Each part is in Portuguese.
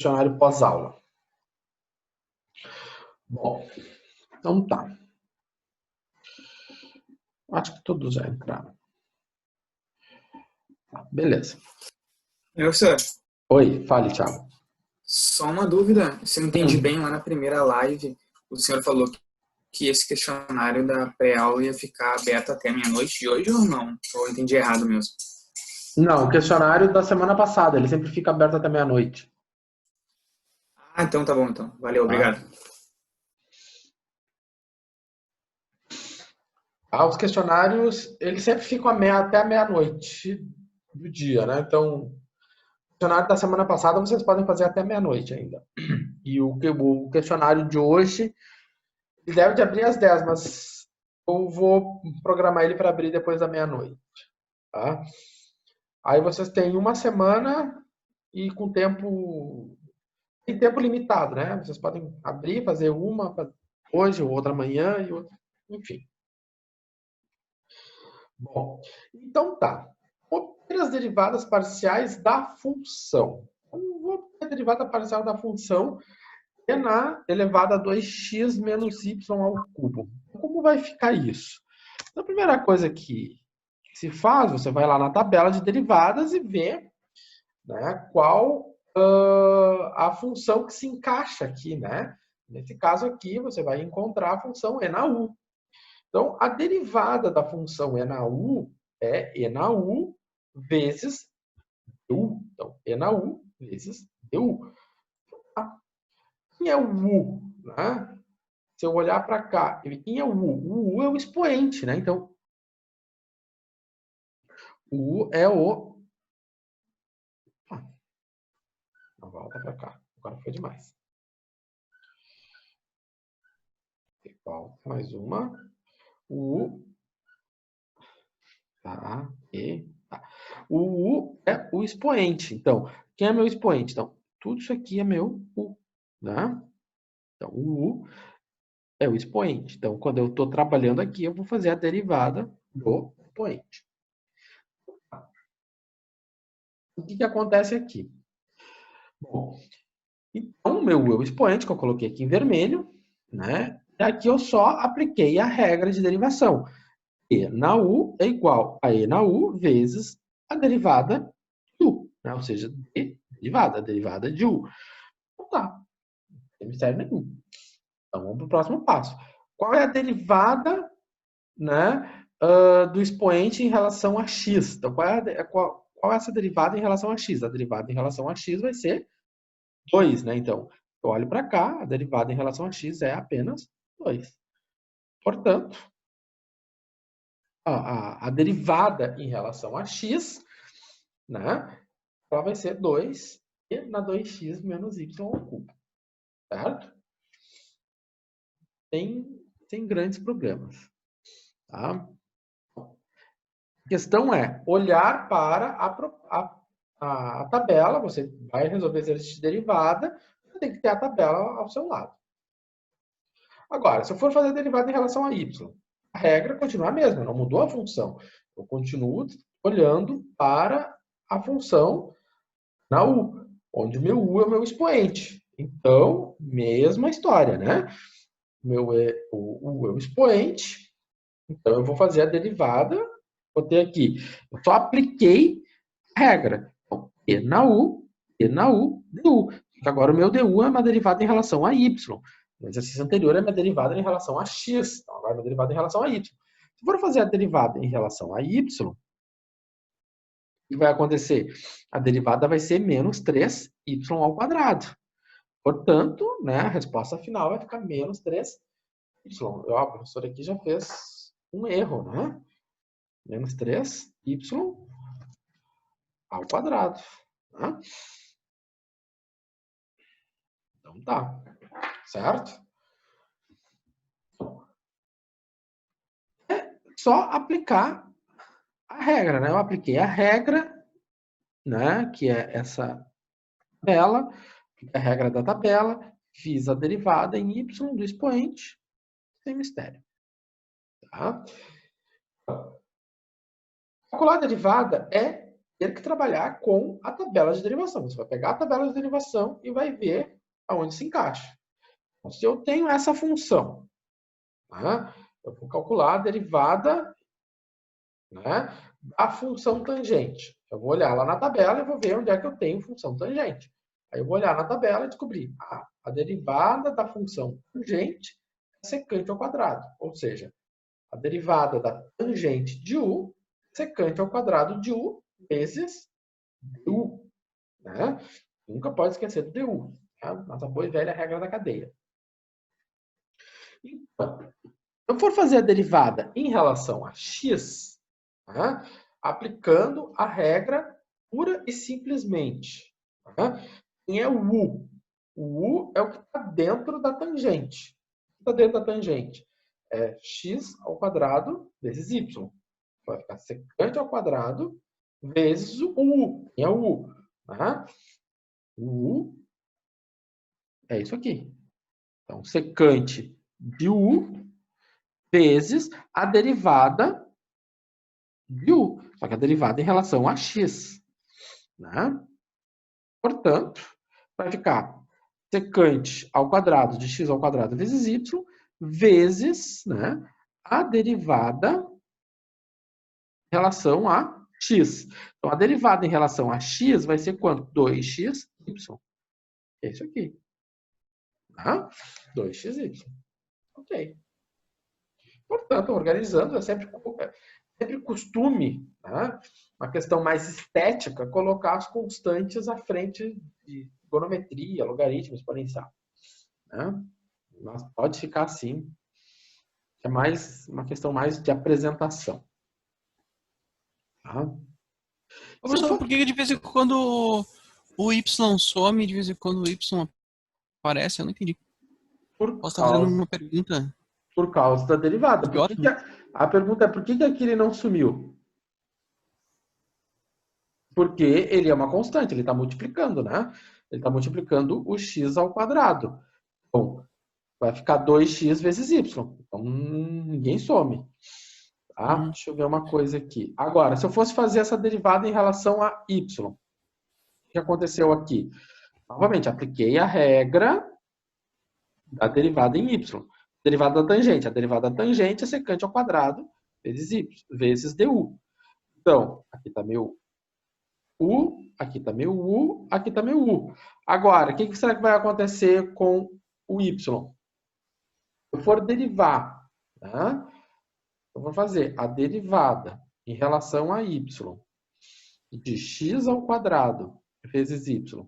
questionário pós-aula. Bom, então tá. Acho que todos já entraram. Tá, beleza. Professor, Oi, fale, Thiago. só uma dúvida. Se eu entendi bem lá na primeira live, o senhor falou que esse questionário da pré-aula ia ficar aberto até meia-noite de hoje ou não? Ou eu entendi errado mesmo? Não, o questionário da semana passada, ele sempre fica aberto até meia-noite. Ah, então tá bom, então. Valeu, Tá? obrigado. Os questionários, eles sempre ficam até a meia-noite do dia, né? Então, o questionário da semana passada vocês podem fazer até meia-noite ainda. E o questionário de hoje, ele deve de abrir às 10, mas eu vou programar ele para abrir depois da meia-noite. Tá? Aí vocês têm uma semana e com tempo. Tem tempo limitado, né? Vocês podem abrir, fazer uma hoje, ou outra amanhã, e outra. Enfim. Bom, então tá. Obter as derivadas parciais da função. Então, vou obter a derivada parcial da função é na elevada a 2x menos y ao cubo. Como vai ficar isso? Então, a primeira coisa que se faz, você vai lá na tabela de derivadas e vê, né, qual a função que se encaixa aqui, né? Nesse caso aqui, você vai encontrar a função e na u. Então, a derivada da função e na u é e na u vezes du. Então, e na u vezes du. Quem é o u? Né? Se eu olhar para cá, quem é o u? O u é o expoente, né? Então, o u é o... volta para cá. Agora foi demais. Volta mais uma. O u... Tá, e... Tá. O u é o expoente. Então, quem é meu expoente? Então, tudo isso aqui é meu u. Né? Então, o u é o expoente. Então, quando eu estou trabalhando aqui, eu vou fazer a derivada do expoente. O que acontece aqui? Bom, então, o meu eu expoente, que eu coloquei aqui em vermelho, né? Aqui eu só apliquei a regra de derivação. E na u é igual a e na u vezes a derivada de u, né? Ou seja, a derivada de u. Então tá, não tem mistério nenhum. Então vamos para o próximo passo. Qual é a derivada, né, do expoente em relação a x? Então qual é essa derivada em relação a x? A derivada em relação a x vai ser 2, né? Então, eu olho para cá, a derivada em relação a x é apenas 2. Portanto, a derivada em relação a x, né, ela vai ser 2 e na 2x menos y ao cubo. Certo? Tem grandes problemas. Tá? A questão é olhar para a tabela, você vai resolver exercício de derivada, você tem que ter a tabela ao seu lado. Agora, se eu for fazer a derivada em relação a y, a regra continua a mesma, não mudou a função. Eu continuo olhando para a função na u, onde o meu u é o meu expoente. Então, mesma história, né? O u é o expoente, então eu vou fazer a derivada, vou ter aqui, eu só apliquei a regra. Então, e na u, du. Agora o meu du é uma derivada em relação a y. No exercício anterior é uma derivada em relação a x. Então, agora é uma derivada em relação a y. Se for fazer a derivada em relação a y, o que vai acontecer? A derivada vai ser menos 3y ao quadrado. Portanto, né, a resposta final vai ficar menos 3y. Ó, o professor aqui já fez um erro, né? Menos 3y ao quadrado. Né? Então tá, certo? É só aplicar a regra, né? Eu apliquei a regra, né? Que é essa tabela, a regra da tabela, fiz a derivada em y do expoente, sem mistério. Tá? Calcular a derivada é ter que trabalhar com a tabela de derivação. Você vai pegar a tabela de derivação e vai ver aonde se encaixa. Então, se eu tenho essa função, né, eu vou calcular a derivada, né, da função tangente. Eu vou olhar lá na tabela e vou ver onde é que eu tenho função tangente. Aí eu vou olhar na tabela e descobrir a derivada da função tangente é secante ao quadrado. Ou seja, a derivada da tangente de u secante ao quadrado de u vezes du. Né? Nunca pode esquecer do du. Tá? Nossa boa e velha regra da cadeia. Então, se eu for fazer a derivada em relação a x, tá? Aplicando a regra pura e simplesmente. Tá? Quem é o u? O u é o que está dentro da tangente. O que está dentro da tangente? É x ao quadrado vezes y. Vai ficar secante ao quadrado vezes o u. Quem é o u? Tá? O u é isso aqui. Então, secante de u vezes a derivada de u. Só que a derivada em relação a x. Né? Portanto, vai ficar secante ao quadrado de x ao quadrado vezes y vezes, né, a derivada em relação a x. Então, a derivada em relação a x vai ser quanto? 2xy. É isso aqui. Tá? 2xy. Ok. Portanto, organizando, é sempre costume, tá? Uma questão mais estética, colocar as constantes à frente de trigonometria, logaritmo, exponencial. Né? Mas pode ficar assim. É mais uma questão mais de apresentação. Tá? Ô, professor, por que de vez em quando o Y some e de vez em quando o Y aparece? Eu não entendi. Posso estar fazendo uma pergunta? Por causa da derivada. A pergunta é por que aquele não sumiu? Porque ele é uma constante, ele está multiplicando, né? Ele está multiplicando o x ao quadrado. Bom, vai ficar 2x vezes y. Então, ninguém some. Tá? Deixa eu ver uma coisa aqui. Agora, se eu fosse fazer essa derivada em relação a y, o que aconteceu aqui? Novamente, apliquei a regra da derivada em y. Derivada da tangente. A derivada da tangente é secante ao quadrado vezes y, vezes du. Então, aqui está meu u, aqui está meu u, aqui está meu u. Agora, o que será que vai acontecer com o y? Se eu for derivar, tá? Eu vou fazer a derivada em relação a y de x ao quadrado vezes y. O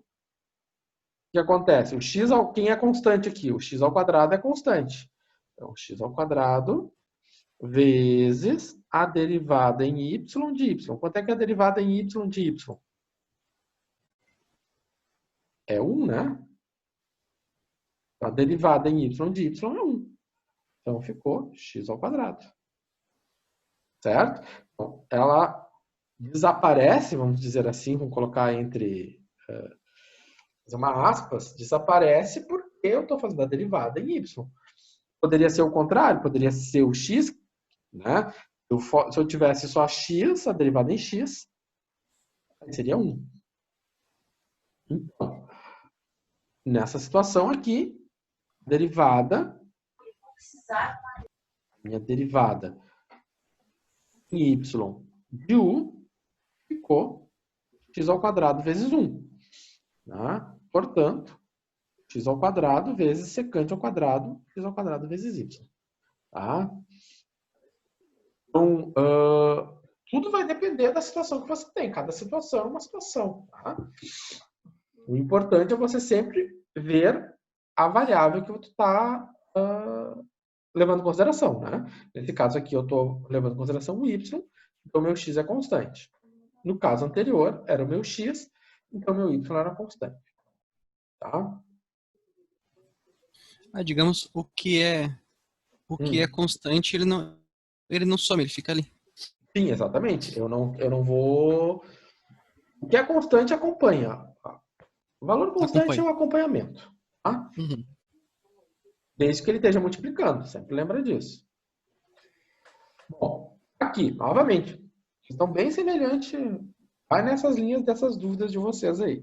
que acontece? O x quem é constante aqui? O x ao quadrado é constante. Então, x ao quadrado vezes a derivada em y de y. Quanto é que é a derivada em y de y? É 1, né? A derivada em y de y é 1. Então, ficou x ao quadrado. Certo? Então, ela desaparece, vamos dizer assim, vamos colocar entre uma aspas, desaparece porque eu estou fazendo a derivada em y. Poderia ser o contrário, poderia ser o x, né? Se eu tivesse só x, a derivada em x, seria 1. Então, nessa situação aqui, derivada, minha derivada em y de u ficou x ao quadrado vezes 1. Tá? Portanto, x ao quadrado vezes secante ao quadrado, x ao quadrado vezes y. Tá? Então, tudo vai depender da situação que você tem. Cada situação é uma situação. Tá? O importante é você sempre ver a variável que você está levando em consideração. Né? Nesse caso aqui, eu estou levando em consideração o y, então meu x é constante. No caso anterior, era o meu x, então meu y era constante. Tá? Digamos, o que é constante, ele não some, ele fica ali. Sim, exatamente. Eu não vou... O que é constante acompanha. O valor constante é um acompanhamento. Tá? Uhum. Desde que ele esteja multiplicando. Sempre lembra disso. Bom, aqui, novamente, questão bem semelhante Vai nessas linhas dessas dúvidas de vocês aí.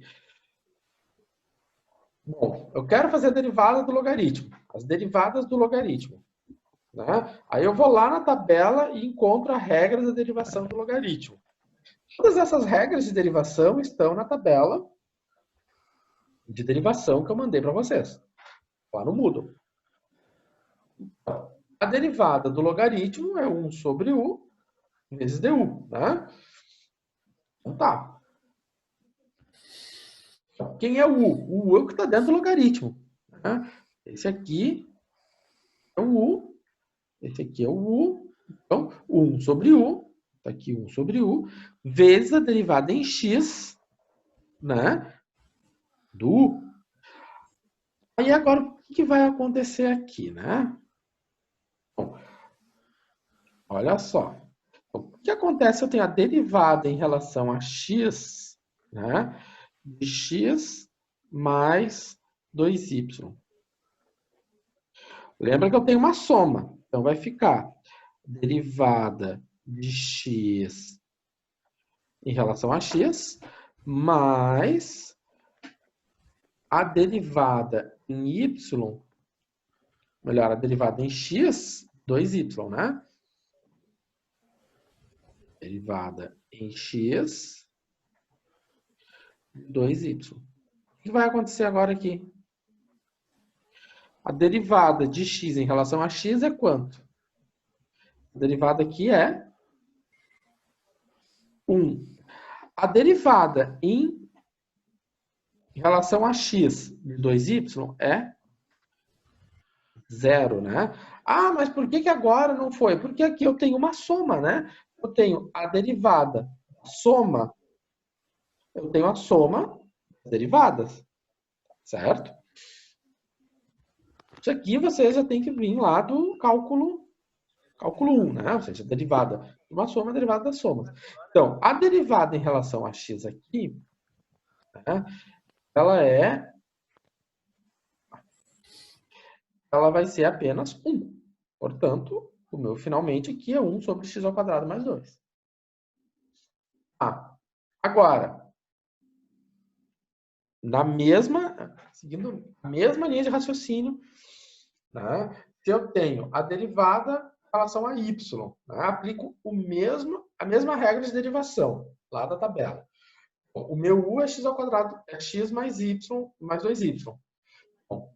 Bom, eu quero fazer a derivada do logaritmo. As derivadas do logaritmo. Né? Aí eu vou lá na tabela e encontro a regra da derivação do logaritmo. Todas essas regras de derivação estão na tabela de derivação que eu mandei para vocês. Lá no Moodle. A derivada do logaritmo é 1 sobre u vezes du. Né? Então tá. Quem é o u? O u é o que está dentro do logaritmo. Né? Esse aqui é o u. Esse aqui é o u. Então, 1 sobre u. Está aqui 1 sobre u. Vezes a derivada em x, né? Do u. Aí agora, o que vai acontecer aqui, né? Bom, olha só. O que acontece? Eu tenho a derivada em relação a x, né? De x mais 2y. Lembra que eu tenho uma soma. Então, vai ficar derivada de x em relação a x mais a derivada em y, melhor, a derivada em x, 2y, né? Derivada em x, 2y. O que vai acontecer agora aqui? A derivada de x em relação a x é quanto? A derivada aqui é 1. A derivada em relação a x de 2y é 0, né? Ah, mas por que agora não foi? Porque aqui eu tenho uma soma, né? Eu tenho a derivada, soma. Eu tenho a soma das derivadas, certo? Isso aqui você já tem que vir lá do cálculo 1, né? Ou seja, a derivada de uma soma é a derivada da soma. Então, a derivada em relação a x aqui, né, ela vai ser apenas 1. Portanto, o meu finalmente aqui é 1 sobre x ao quadrado mais 2. Agora, seguindo a mesma linha de raciocínio, né, se eu tenho a derivada em relação a y, né, aplico a mesma regra de derivação, lá da tabela. O meu u é x ao quadrado, é x mais y mais 2y. Bom,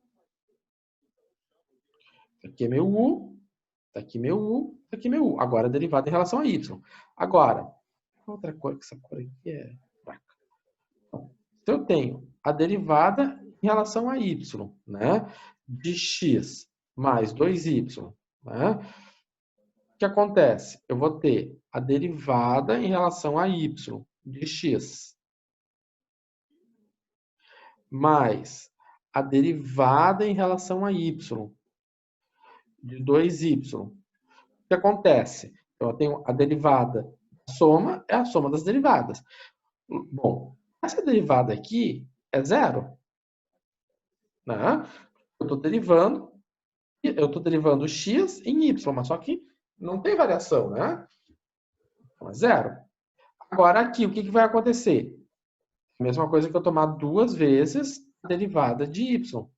aqui é meu u, aqui meu u, aqui meu u. Agora a derivada em relação a y. Agora, outra cor, que essa cor aqui é fraca. Se eu tenho a derivada em relação a y, né, de x mais 2y, né, o que acontece? Eu vou ter a derivada em relação a y de x mais a derivada em relação a y de 2y. O que acontece? Eu tenho a derivada, a soma é a soma das derivadas. Bom, essa derivada aqui é 0. Né? Eu estou derivando x em y, mas só que não tem variação, né? Então é 0. Agora aqui, o que vai acontecer? A mesma coisa que eu tomar 2 vezes a derivada de y.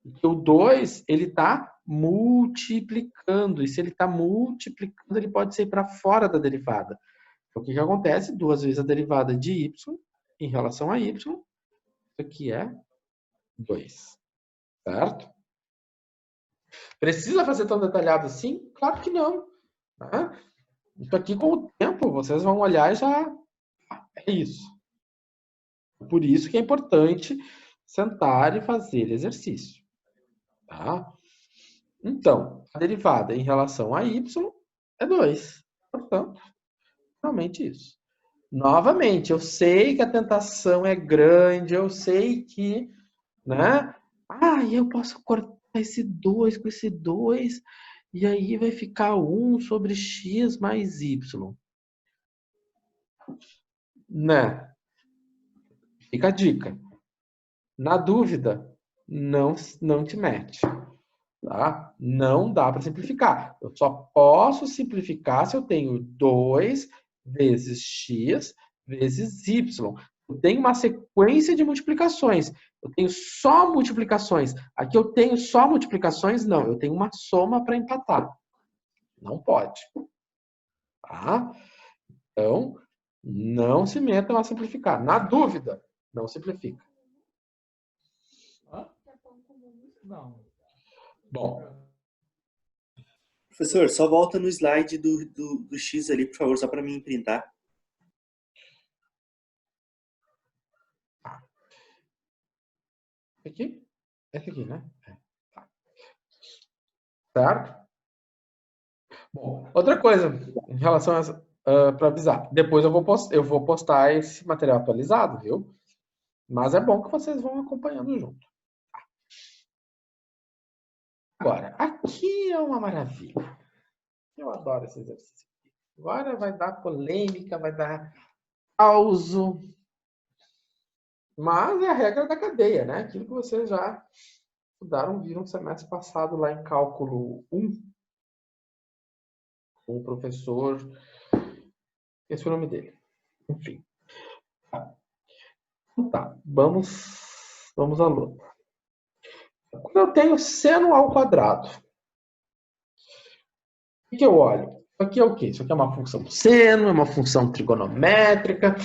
Porque o 2, ele está multiplicando. E se ele está multiplicando, ele pode ser para fora da derivada. Então, o que acontece? 2 vezes a derivada de y em relação a y. Isso aqui é 2. Certo? Precisa fazer tão detalhado assim? Claro que não. Né? Isso aqui, com o tempo, vocês vão olhar e já... É isso. Por isso que é importante sentar e fazer exercício. Tá? Então, a derivada em relação a y é 2. Portanto, realmente isso. Novamente, eu sei que a tentação é grande, eu sei que, né? Eu posso cortar esse 2 com esse 2, e aí vai ficar 1 sobre x mais y. Né? Fica a dica. Na dúvida, não te mete. Tá? Não dá para simplificar. Eu só posso simplificar se eu tenho 2 vezes x vezes y. Eu tenho uma sequência de multiplicações. Eu tenho só multiplicações. Aqui eu tenho só multiplicações? Não, eu tenho uma soma para empatar. Não pode. Tá? Então, não se metam a simplificar. Na dúvida, não simplifica. Não. Bom. Professor, só volta no slide do X ali, por favor, só para mim printar. Aqui? Esse aqui, né? Tá. Certo? Bom, outra coisa em relação a para avisar. Depois eu vou postar esse material atualizado, viu? Mas é bom que vocês vão acompanhando junto. Agora, aqui é uma maravilha. Eu adoro esse exercício. Agora vai dar polêmica, vai dar causo. Mas é a regra da cadeia, né? Aquilo que vocês já estudaram, viram no semestre passado lá em cálculo 1. Com o professor... Esse é o nome dele. Enfim. Tá, vamos à luta. Quando eu tenho seno ao quadrado, o que eu olho? Isso aqui é o quê? Isso aqui é uma função seno, é uma função trigonométrica.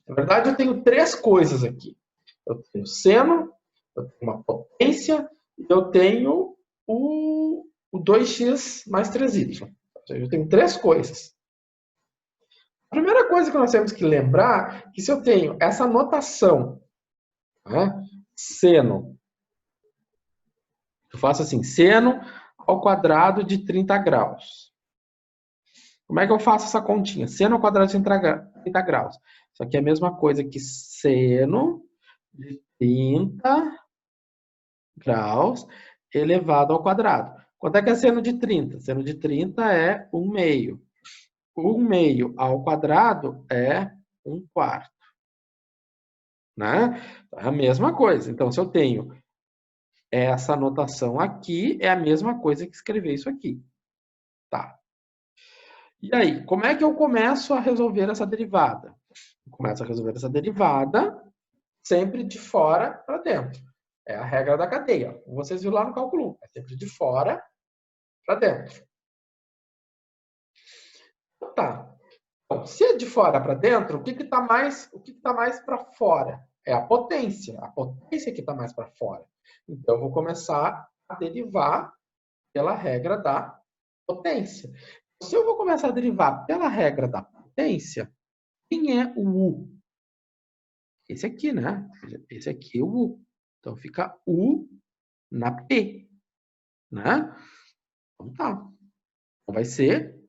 Na verdade, eu tenho três coisas aqui. Eu tenho seno, eu tenho uma potência e eu tenho o 2x mais 3y. Ou seja, eu tenho três coisas. A primeira coisa que nós temos que lembrar é que se eu tenho essa notação, né, seno, eu faço assim, seno ao quadrado de 30 graus. Como é que eu faço essa continha? Seno ao quadrado de 30 graus. Isso aqui é a mesma coisa que seno de 30 graus elevado ao quadrado. Quanto é que é seno de 30? Seno de 30 é 1/2. 1/2 ao quadrado é 1/4. Né? É a mesma coisa. Então, se eu tenho essa notação aqui, é a mesma coisa que escrever isso aqui. Tá. E aí, como é que eu começo a resolver essa derivada? Eu começo a resolver essa derivada sempre de fora para dentro. É a regra da cadeia. Como vocês viram lá no cálculo 1. É sempre de fora para dentro. Tá. Então, se é de fora para dentro, o que está mais para fora? É a potência. A potência que está mais para fora. Então, eu vou começar a derivar pela regra da potência. Se eu vou começar a derivar pela regra da potência, quem é o U? Esse aqui, né? Esse aqui é o U. Então, fica U na P. Né? Então, tá. Então, vai ser...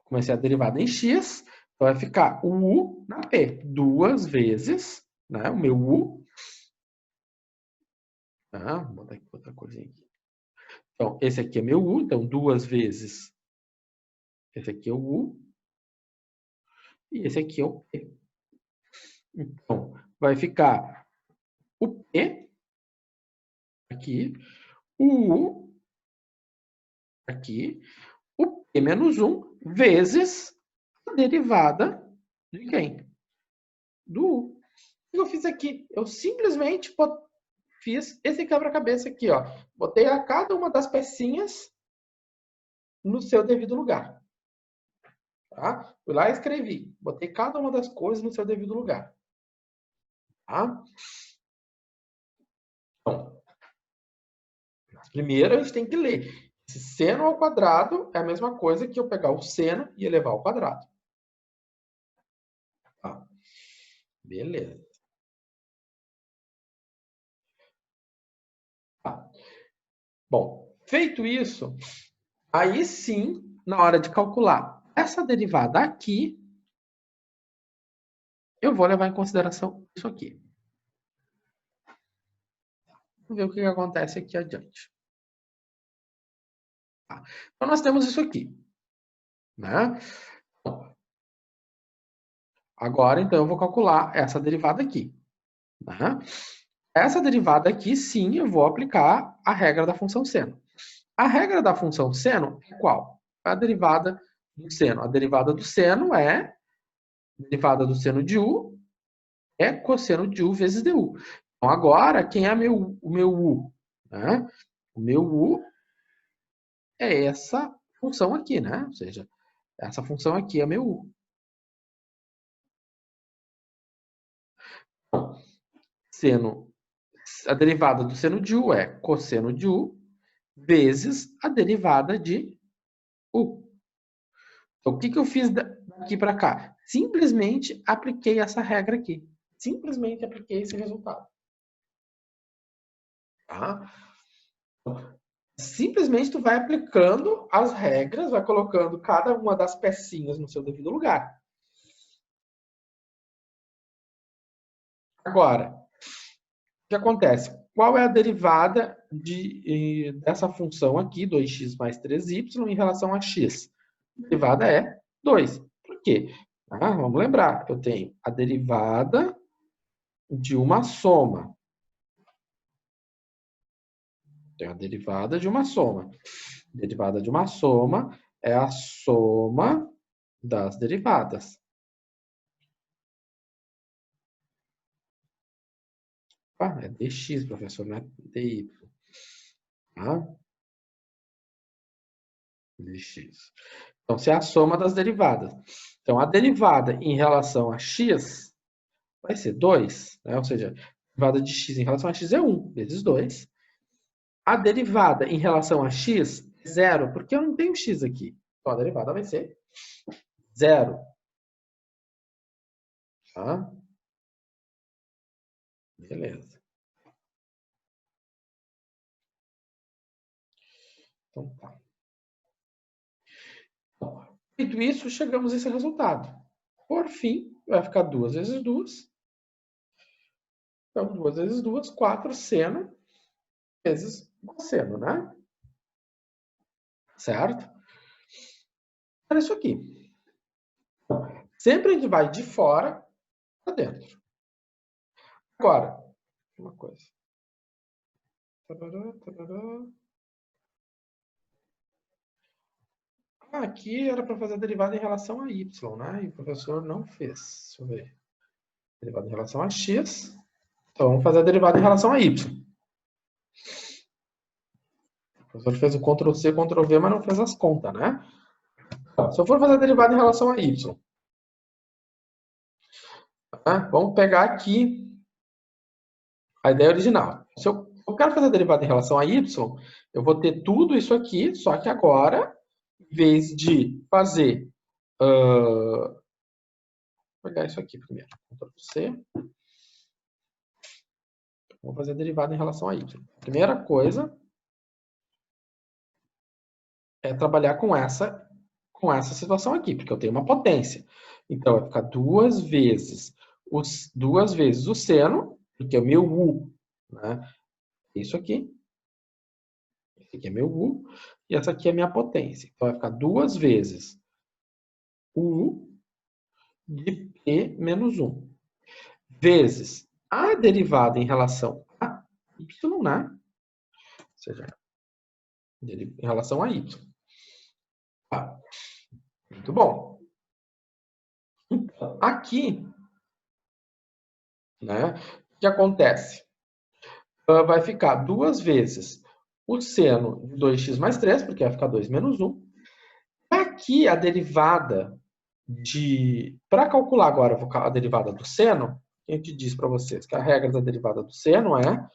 Comecei a derivada em X. Então, vai ficar o U na P. 2 vezes, né? O meu U. Ah, vou botar aqui outra coisinha aqui. Então, esse aqui é meu U. Então, 2 vezes... Esse aqui é o U. E esse aqui é o P. Então, vai ficar o P aqui, o U aqui, o P menos 1 vezes a derivada de quem? Do U. O que eu fiz aqui? Eu simplesmente fiz esse quebra-cabeça aqui, ó. Botei a cada uma das pecinhas no seu devido lugar. Tá? Fui lá e escrevi. Botei cada uma das coisas no seu devido lugar. Tá? Então, primeiro a gente tem que ler. Esse seno ao quadrado é a mesma coisa que eu pegar o seno e elevar ao quadrado. Tá? Beleza. Tá. Bom, feito isso, aí sim, na hora de calcular essa derivada aqui, eu vou levar em consideração isso aqui. Vamos ver o que acontece aqui adiante. Tá. Então, nós temos isso aqui. Né? Agora, então, eu vou calcular essa derivada aqui. Né? Essa derivada aqui, sim, eu vou aplicar a regra da função seno. A regra da função seno é qual? A derivada do seno. A derivada do seno é derivada do seno de U é cosseno de U vezes du. Então, agora, quem é o meu U? Né? O meu U é essa função aqui, né? Ou seja, essa função aqui é meu U. A derivada do seno de U é cosseno de U vezes a derivada de U. Então, o que eu fiz daqui para cá? Simplesmente apliquei essa regra aqui. Simplesmente apliquei esse resultado. Tá? Simplesmente tu vai aplicando as regras, vai colocando cada uma das pecinhas no seu devido lugar. Agora, o que acontece? Qual é a derivada dessa função aqui, 2x mais 3y, em relação a x? A derivada é 2. Por quê? Vamos lembrar, eu tenho a derivada de uma soma. Tenho a derivada de uma soma. A derivada de uma soma é a soma das derivadas. É dx, professor, não é dy. Tá? Dx. Então, se é a soma das derivadas. Então, a derivada em relação a x vai ser 2, né? Ou seja, a derivada de x em relação a x é 1 vezes 2. A derivada em relação a x é 0, porque eu não tenho x aqui. Então, a derivada vai ser 0. Tá? Beleza. Então, tá. Feito isso, chegamos a esse resultado. Por fim, vai ficar 2 vezes 2. Então, 2 vezes 2, 4 seno vezes cosseno, né? Certo? Olha isso aqui. Sempre a gente vai de fora para dentro. Agora, uma coisa. Aqui era para fazer a derivada em relação a y, né? E o professor não fez. Deixa eu ver. Derivada em relação a x. Então, vamos fazer a derivada em relação a y. O professor fez o Ctrl+C, Ctrl+V, mas não fez as contas, né? Se eu for fazer a derivada em relação a y, tá? Vamos pegar aqui a ideia original. Se eu quero fazer a derivada em relação a y, eu vou ter tudo isso aqui, só que agora, em vez de fazer... vou pegar isso aqui primeiro. Ctrl+C. Vou fazer a derivada em relação a y. A primeira coisa é trabalhar com essa situação aqui, porque eu tenho uma potência. Então, vai ficar 2 vezes o seno, porque é o meu u, né? Isso aqui. Esse aqui é meu u, e essa aqui é a minha potência. Então, vai ficar 2 vezes u de p menos 1, vezes a derivada em relação a y, né? Ou seja, em relação a y. Tá. Muito bom. Então, aqui, né, o que acontece? Vai ficar 2 vezes o seno de 2x mais 3, porque vai ficar 2 menos 1. Aqui, a derivada para calcular agora a derivada do seno, a gente diz para vocês que a regra da derivada do seno é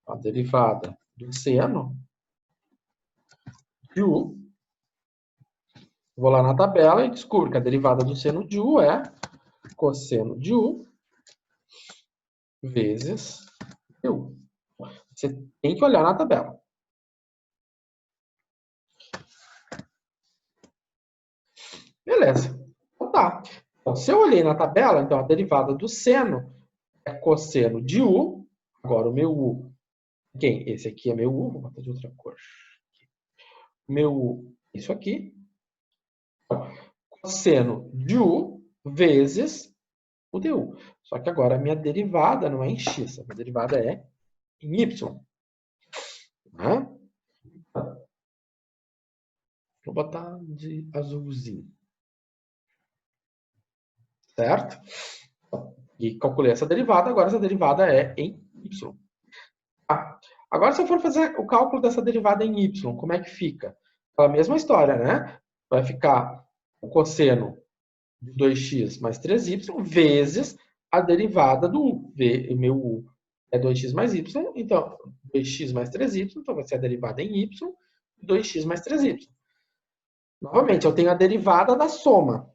a derivada do seno de u. Vou lá na tabela e descubro que a derivada do seno de u é cosseno de u vezes u. Você tem que olhar na tabela. Beleza. Então tá. Então, se eu olhei na tabela, então a derivada do seno é cosseno de u. Agora o meu u. Quem? Esse aqui é meu u. Vou botar de outra cor. Meu u, isso aqui. Cosseno de u vezes o du. Só que agora a minha derivada não é em x. A minha derivada é em y. Né? Vou botar de azulzinho. certo? E calculei essa derivada, agora essa derivada é em y. Agora, se eu for fazer o cálculo dessa derivada em y, como é que fica? A mesma história, né? Vai ficar o cosseno de 2x mais 3y vezes a derivada do u. Meu u é 2x mais y, então 2x mais 3y, então vai ser a derivada em y, 2x mais 3y. Novamente, eu tenho a derivada da soma.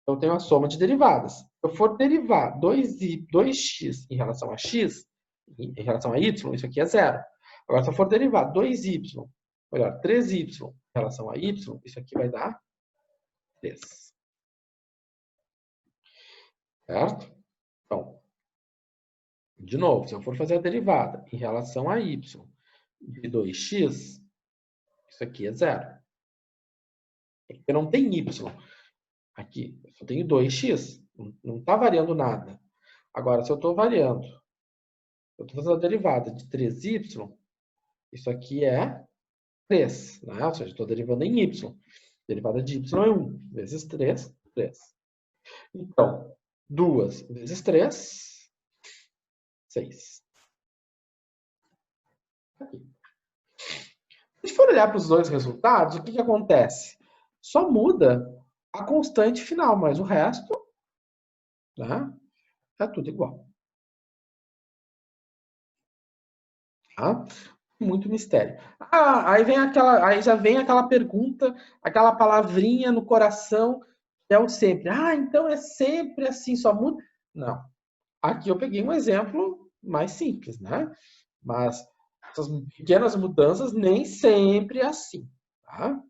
Eu tenho a soma de derivadas. Se eu for derivar 2x em relação a x, em relação a y, isso aqui é zero. Agora, se eu for derivar 2y, melhor, 3y em relação a y, isso aqui vai dar 3. Certo? Então, de novo, se eu for fazer a derivada em relação a y de 2x, isso aqui é zero. Porque não tem y. Aqui, eu só tenho 2x. Não está variando nada. Agora, se eu estou variando, eu estou fazendo a derivada de 3y, isso aqui é 3. Né? Ou seja, estou derivando em y. Derivada de y é 1 vezes 3, 3. Então, 2 vezes 3, 6. Aqui. Se a gente for olhar para os dois resultados, o que acontece? Só muda a constante final, mas o resto, né, é tudo igual. Tá? Muito mistério. Aí já vem aquela pergunta, aquela palavrinha no coração, que é o sempre. Então é sempre assim, só muda? Não. Aqui eu peguei um exemplo mais simples, né? Mas essas pequenas mudanças nem sempre é assim, tá?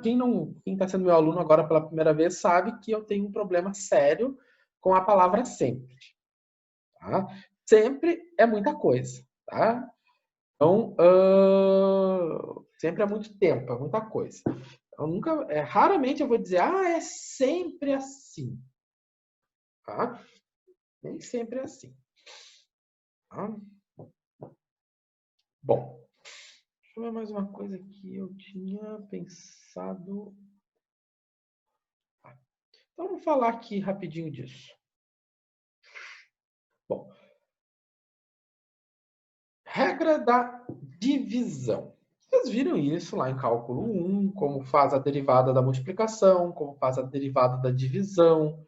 Quem está sendo meu aluno agora pela primeira vez sabe que eu tenho um problema sério com a palavra sempre. Tá? Sempre é muita coisa, tá? Então, sempre é muito tempo, é muita coisa. Raramente eu vou dizer, é sempre assim. Tá? Nem sempre é assim. Tá? Bom, deixa eu ver mais uma coisa que eu tinha pensado. Então, vamos falar aqui rapidinho disso. Bom, regra da divisão. Vocês viram isso lá em cálculo 1, como faz a derivada da multiplicação, como faz a derivada da divisão,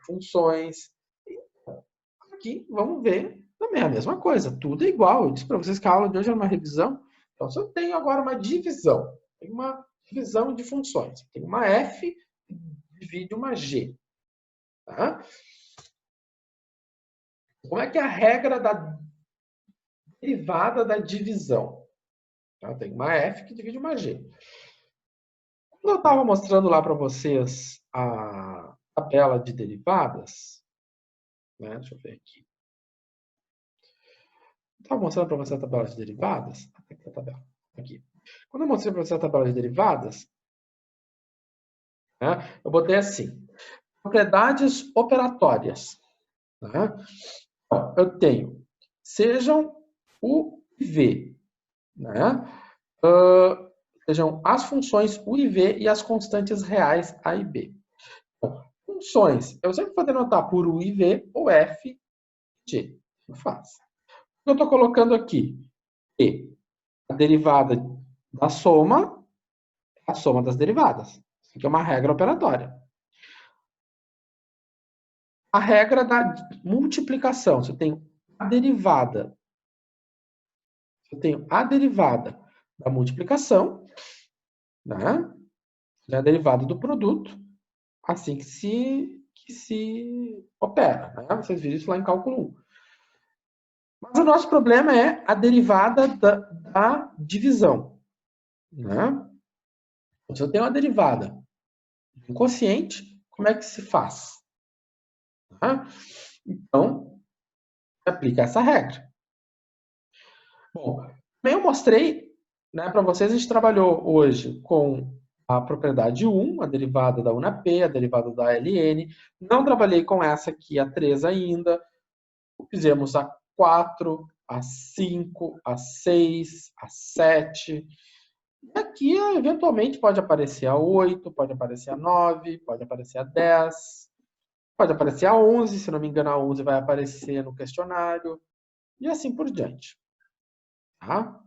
funções. Então, aqui, vamos ver também a mesma coisa, tudo é igual. Eu disse para vocês que a aula de hoje é uma revisão. Então, se eu tenho agora uma divisão, tenho uma divisão de funções, tenho uma f divide uma g. Tá? Como é que é a regra da derivada da divisão? Eu tenho uma f que divide uma g. Quando eu estava mostrando lá para vocês a tabela de derivadas, né? Deixa eu ver aqui. Estava mostrando para você a tabela de derivadas. Aqui a tabela. Aqui. Quando eu mostrei para você a tabela de derivadas, né, eu botei assim: propriedades operatórias. Né? Eu tenho, sejam u e v. Né? Sejam as funções u e v e as constantes reais a e b. Então, funções, eu sempre vou denotar por u e v ou f e g. Eu faço. Eu estou colocando aqui e a derivada da soma é a soma das derivadas. Isso aqui é uma regra operatória. A regra da multiplicação. Se eu tenho a derivada, da multiplicação, né? É a derivada do produto, assim que se opera. Né? Vocês viram isso lá em cálculo 1. Mas o nosso problema é a derivada da divisão. Né? Se eu tenho uma derivada de um quociente, como é que se faz? Né? Então, aplica essa regra. Bom, também eu mostrei, né, para vocês, a gente trabalhou hoje com a propriedade 1, a derivada da 1P, a derivada da ln. Não trabalhei com essa aqui, a 3 ainda. Fizemos a 4, a 5, a 6, a 7. E aqui, eventualmente, pode aparecer a 8, pode aparecer a 9, pode aparecer a 10, pode aparecer a 11, se não me engano, a 11 vai aparecer no questionário, e assim por diante. Tá?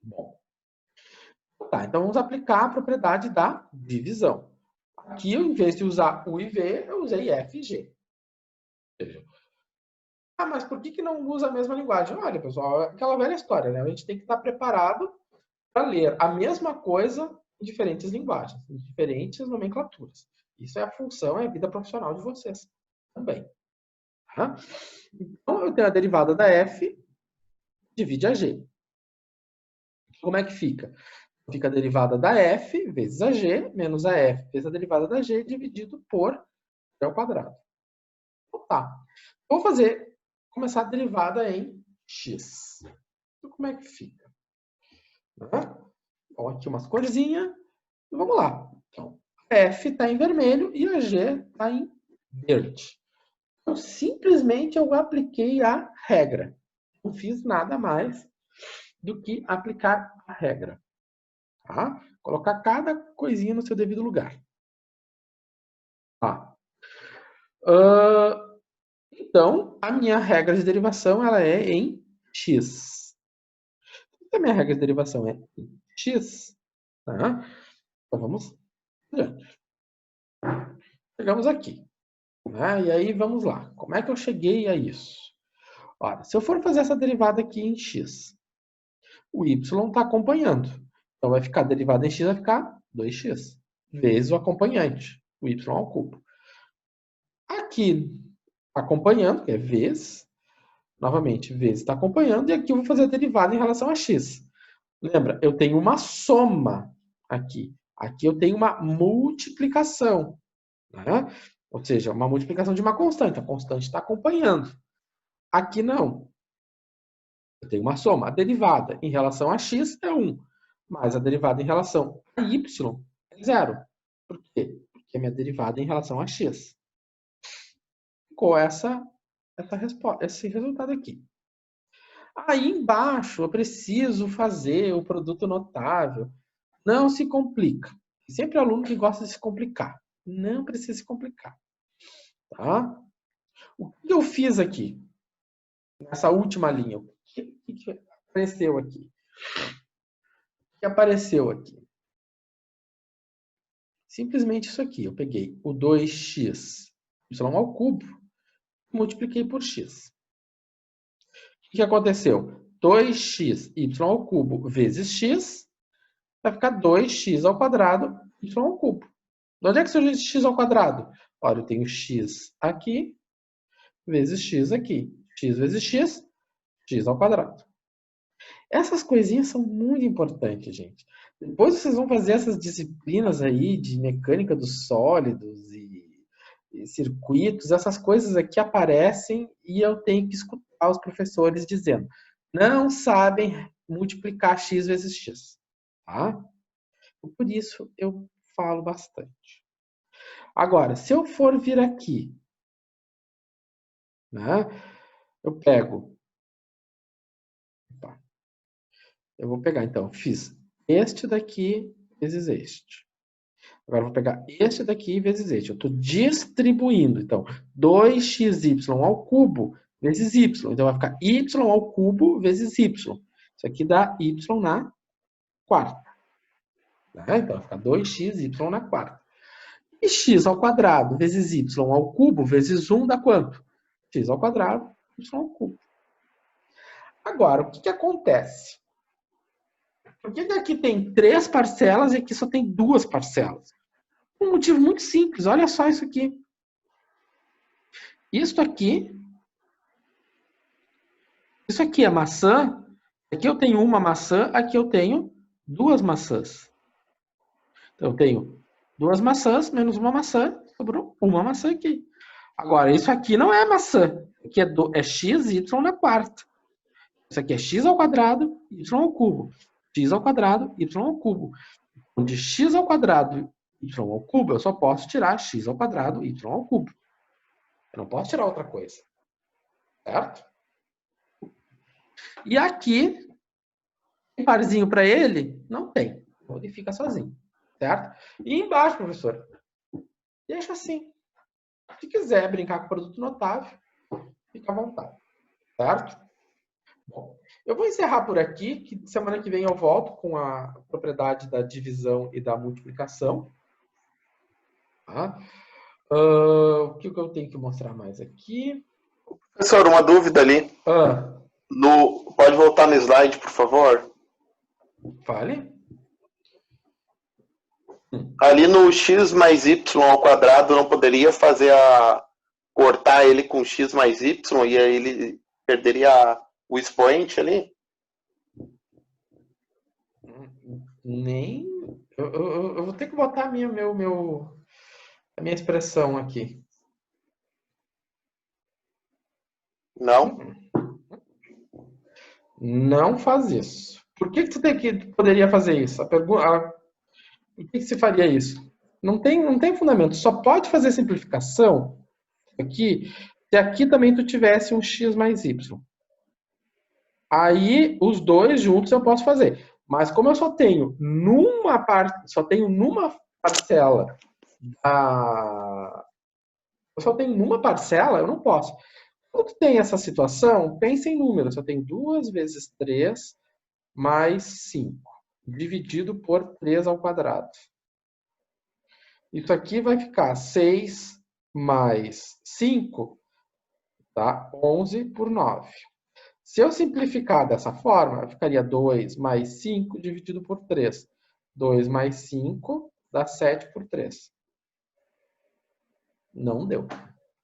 Bom. Tá, então vamos aplicar a propriedade da divisão. Aqui, em vez de usar U e V, eu usei F e G. Veja. Mas por que não usa a mesma linguagem? Olha, pessoal, é aquela velha história, né? A gente tem que estar preparado para ler a mesma coisa em diferentes linguagens, em diferentes nomenclaturas. Isso é a função, é a vida profissional de vocês também. Tá? Então, eu tenho a derivada da F, divide a G. Como é que fica? Fica a derivada da F vezes a G, menos a F vezes a derivada da G, dividido por G ao quadrado. Então, tá. Vou começar a derivada em X. Então, como é que fica? Então, aqui umas corzinhas. Vamos lá. Então, a F está em vermelho e a G está em verde. Então, simplesmente eu apliquei a regra. Não fiz nada mais do que aplicar a regra. Tá? Colocar cada coisinha no seu devido lugar. Tá. Então, a minha regra de derivação ela é em x. A minha regra de derivação é em x. Tá? Então, vamos adiante. Chegamos aqui. Né? E aí, vamos lá. Como é que eu cheguei a isso? Olha, se eu for fazer essa derivada aqui em x, o y está acompanhando. Então, vai ficar a derivada em x, vai ficar 2x, vezes o acompanhante, o y ao cubo. Aqui, acompanhando, que é vezes, novamente, vezes está acompanhando, e aqui eu vou fazer a derivada em relação a x. Lembra, eu tenho uma soma aqui. Aqui eu tenho uma multiplicação. Né? Ou seja, uma multiplicação de uma constante. A constante está acompanhando. Aqui não. Eu tenho uma soma. A derivada em relação a x é 1. Mas a derivada em relação a y é 0. Por quê? Porque a minha derivada é em relação a x. Ficou esse resultado aqui. Aí embaixo eu preciso fazer o produto notável. Não se complica. Tem sempre aluno que gosta de se complicar. Não precisa se complicar. Tá? O que eu fiz aqui? Nessa última linha. O que apareceu aqui? O que apareceu aqui? Simplesmente isso aqui. Eu peguei o 2x y ao cubo e multipliquei por x. O que aconteceu? 2x y ao cubo vezes x vai ficar 2x ao quadrado y ao cubo. De onde é que surgiu esse x ao quadrado? Olha, eu tenho x aqui vezes x aqui. X vezes x, x ao quadrado. Essas coisinhas são muito importantes, gente. Depois vocês vão fazer essas disciplinas aí de mecânica dos sólidos e circuitos. Essas coisas aqui aparecem e eu tenho que escutar os professores dizendo: não sabem multiplicar x vezes x. Tá? Por isso eu falo bastante. Agora, se eu for vir aqui, né, eu pego. Eu vou pegar, então, fiz este daqui vezes este. Agora eu vou pegar este daqui vezes este. Eu estou distribuindo. Então, 2xy ao cubo vezes y. Então, vai ficar y ao cubo vezes y. Isso aqui dá y na quarta. Tá? Então, vai ficar 2xy na quarta. E x ao quadrado vezes y ao cubo vezes 1 dá quanto? X ao quadrado, y ao cubo. Agora, o que acontece? Por que aqui tem 3 parcelas e aqui só tem 2 parcelas? Um motivo muito simples. Olha só isso aqui. Isso aqui é maçã. Aqui eu tenho uma maçã, aqui eu tenho 2 maçãs. Então, eu tenho 2 maçãs menos uma maçã, sobrou uma maçã aqui. Agora, isso aqui não é maçã. Aqui é x, y na quarta. Isso aqui é x ao quadrado, y ao cubo. X ao quadrado, y ao cubo. De x ao quadrado, y ao cubo, eu só posso tirar x ao quadrado, y ao cubo. Eu não posso tirar outra coisa. Certo? E aqui, Tem parzinho para ele? Não tem. Então ele fica sozinho, certo? E embaixo, professor, deixa assim. Se quiser brincar com o produto notável, fica à vontade, certo? Bom, eu vou encerrar por aqui, que semana que vem eu volto com a propriedade da divisão e da multiplicação. Tá? O que eu tenho que mostrar mais aqui? Professor, uma dúvida ali. Pode voltar no slide, por favor? Fale. Ali no x mais y ao quadrado, não poderia cortar ele com x mais y e aí ele perderia o expoente ali? Nem... Eu vou ter que botar a minha expressão aqui. Não? Não faz isso. Por que você poderia fazer isso? Por que se faria isso? Não tem fundamento. Só pode fazer simplificação aqui se aqui também tu tivesse um x mais y. Aí, os dois juntos eu posso fazer. Mas como eu só tenho numa parcela eu não posso. Quando tem essa situação, pense em números. Eu tenho 2 vezes 3 mais 5, dividido por 3 ao quadrado. Isso aqui vai ficar 6 mais 5, tá? 11 por 9. Se eu simplificar dessa forma, ficaria 2 mais 5 dividido por 3. 2 mais 5 dá 7 por 3. Não deu. Ou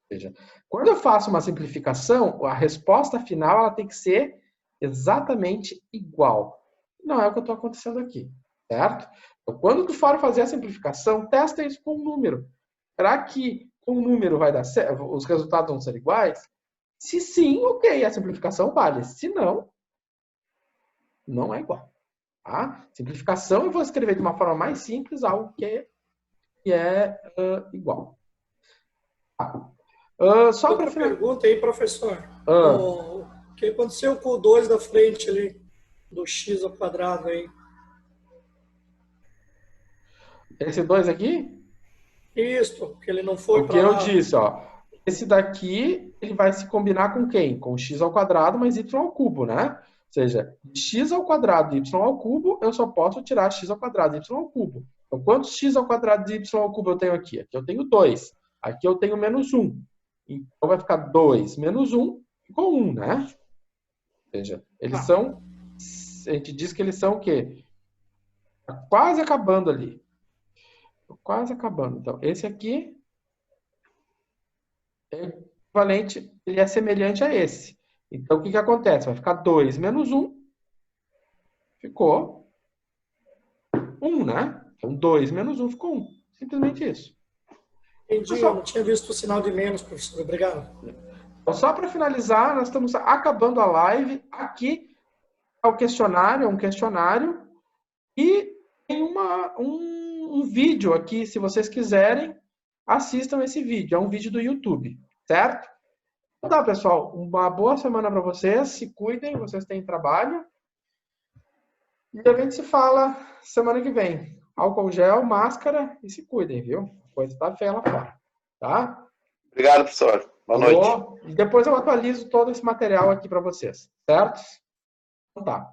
seja, quando eu faço uma simplificação, a resposta final ela tem que ser exatamente igual. Não é o que está acontecendo aqui, certo? Então, quando tu for fazer a simplificação, testa isso com um número. Será que com o número vai dar certo? Os resultados vão ser iguais? Se sim, ok, a simplificação vale. Se não, não é igual. Tá? Simplificação, eu vou escrever de uma forma mais simples algo que é igual. Tá. Só para pergunta aí, professor. O que aconteceu com o 2 da frente ali, do x ao quadrado aí? Esse 2 aqui? Isso, que ele não foi para lá. O que eu disse, ó. Esse daqui, ele vai se combinar com quem? Com x ao quadrado mais y ao cubo, né? Ou seja, de x ao quadrado e y ao cubo, eu só posso tirar x ao quadrado e y ao cubo. Então, quantos x ao quadrado de y ao cubo eu tenho aqui? Aqui eu tenho 2. Aqui eu tenho menos 1. Então, vai ficar 2 menos 1, ficou 1, né? Ou seja, eles são... A gente diz que eles são o quê? Tá quase acabando ali. Quase acabando. Então, esse aqui é equivalente, ele é semelhante a esse. Então, o que acontece? Vai ficar 2 menos 1. Ficou 1, né? Então, 2 menos 1 ficou 1. Simplesmente isso. Entendi, pessoal, eu não tinha visto o sinal de menos, professor. Obrigado. Então, só para finalizar, nós estamos acabando a live. Aqui é o questionário, é um questionário. E tem um vídeo aqui, se vocês quiserem, assistam esse vídeo. É um vídeo do YouTube, certo? Então tá, pessoal. Uma boa semana para vocês. Se cuidem, vocês têm trabalho. E a gente se fala semana que vem. Álcool gel, máscara e se cuidem, viu? A coisa tá feia lá fora, tá? Obrigado, professor. Boa noite. E depois eu atualizo todo esse material aqui para vocês, certo? Então tá.